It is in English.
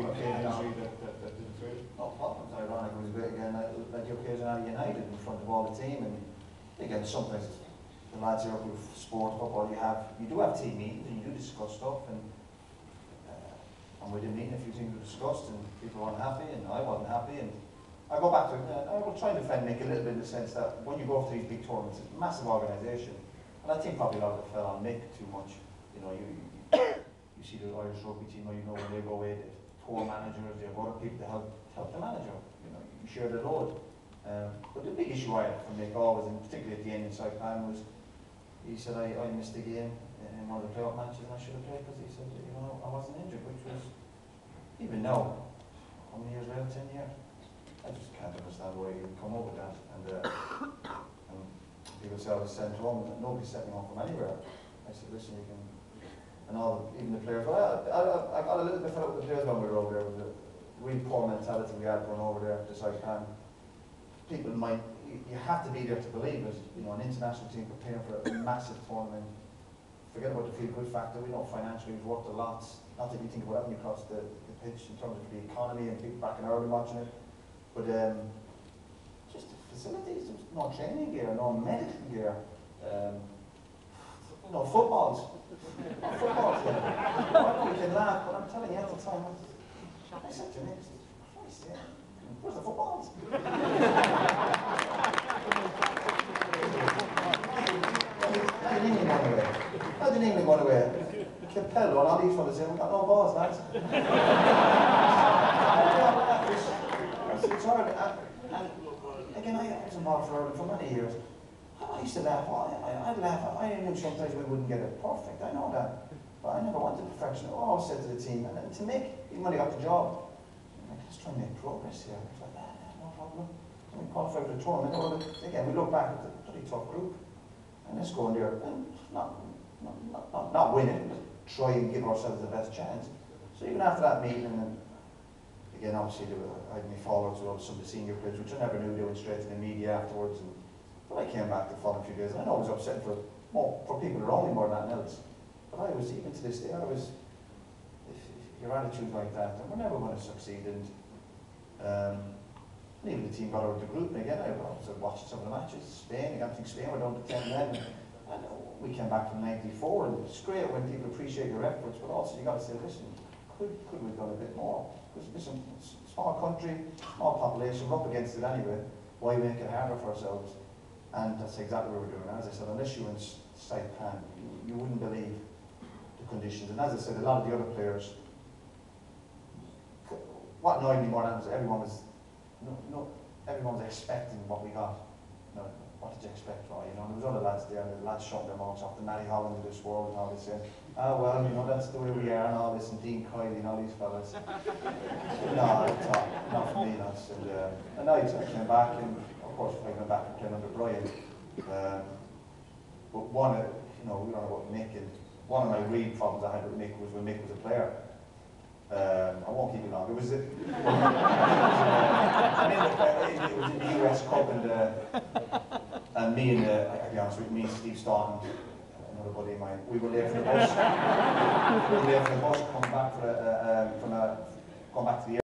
that didn't fit. No, Tottenham's ironic. It was great again. Like the occasion out of United in front of all the team, and again sometimes the lads here with sport, football, you do have team meetings and you do discuss stuff, and within meeting a few things were discussed and people weren't happy and I wasn't happy, and I go back to it. I will try and defend Nick a little bit in the sense that when you go to these big tournaments, it's a massive organisation, and I think probably a lot of it fell on Nick too much. You know, you see the Irish rugby team, you know when they go away, they have tour managers, they have other people to help the manager. You know, you share the load. But the big issue I had from Nick always, and particularly at the end in Saipan, was he said I missed a game in one of the playoff matches and I should have played because he said, you know, I wasn't injured, which was, even now, how many years later, 10 years? I just can't understand why you come up with that. And people say I was sent home, nobody sent me home from anywhere. I said, listen, you can, and all, even the players, well, I got a little bit fed up with the players when we were over there, with the real poor mentality we had going over there to Saipan. People might, you have to be there to believe it. You know, an international team preparing for a massive tournament. Forget about the feel-good factor. We know financially we've worked a lot. Not that you think about having across the pitch in terms of the economy and people back in Ireland watching it, but just the facilities. There's no training gear, no medical gear, no footballs. No footballs here. I know we can laugh, but I'm telling you at the time, I said to Nick, Christ, yeah. Where's the footballs? How did England run away? How did England run away? Capello and all these fellas saying, we've got no balls, lads. It's hard. And again, I was involved for Ireland for many years. I used to laugh. I'd laugh. I knew sometimes we wouldn't get it perfect. I know that. But I never wanted perfection. I always said to the team, and to make, even when I got the job, let's try and make progress here. It's like, no problem. When we qualify for the tournament, again, we look back at the pretty tough group, and let's go in there and not win it, but try and give ourselves the best chance. So even after that meeting, and again, obviously, I had my followers with some of the senior players, which I never knew they went straight to the media afterwards. But I came back the following few days, and I know it was upsetting for people around me more than anything else. But I was, even to this day, if your attitude like that, then we're never going to succeed. And even the team got out of the group, and again, I was watching some of the matches. Spain, I think Spain were down to 10 men. And we came back from '94, and it's great when people appreciate your efforts, but also you got to say, listen, could we have done a bit more? Because listen, small country, small population, we're up against it anyway. Why make it harder for ourselves? And that's exactly what we're doing. As I said, unless you were in Saipan, you wouldn't believe the conditions. And as I said, a lot of the other players, what annoyed me more than was everyone was expecting what we got. What did you expect, right? You know, there was other lads there, and the lads shot their mouths off, the Matty Holland of this world and all this saying, oh well, you know, that's the way we are and all this, and Dean Kiley and all these fellas. No, not for me, lads. And I came back, and of course I went back and played under Brian. But one, you know, we don't know about Nick, and one of my real problems I had with Nick was when Nick was a player. I won't keep you long. It was it was in the US Cup, and me and I'll be honest with you, me and Steve Staunton, another buddy of mine, we were there for the bus. We were there for the bus coming back going back to the